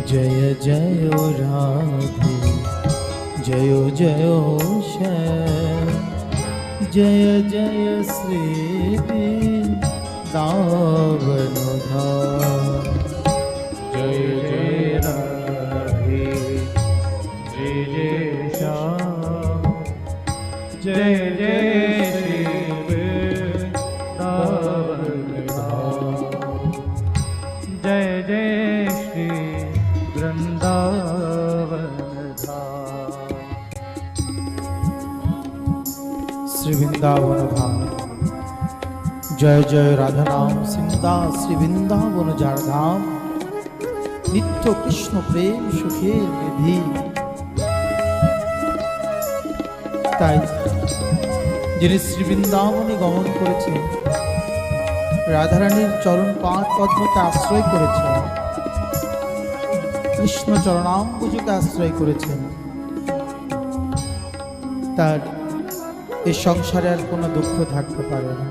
জয় জয় রাধে জয় জয় শ্যাম জয় জয় শ্রী বৃন্দাবন ধাম। জয় জয় রাধে জয় জয় শ্যাম জয় জয় শ্রী বৃন্দাবন ধাম। জয় জয় শ্রী বৃন্দাবন ধাম। শ্রী বৃন্দাবন ধাম। জয় জয় রাধা নাম সিন্দা শ্রী বৃন্দাবন যার ধাম, নিত্য কৃষ্ণ প্রেম সুখের নিধি। তাই যিনি শ্রী বৃন্দাবনে গমন করেছেন, রাধারানীর চরণ পাদ পদ্মকে আশ্রয় করেছেন, কৃষ্ণ চরণাম্বুজকে আশ্রয় করেছেন, তার এই সংসারে আর কোনো দুঃখ থাকতে পারে না।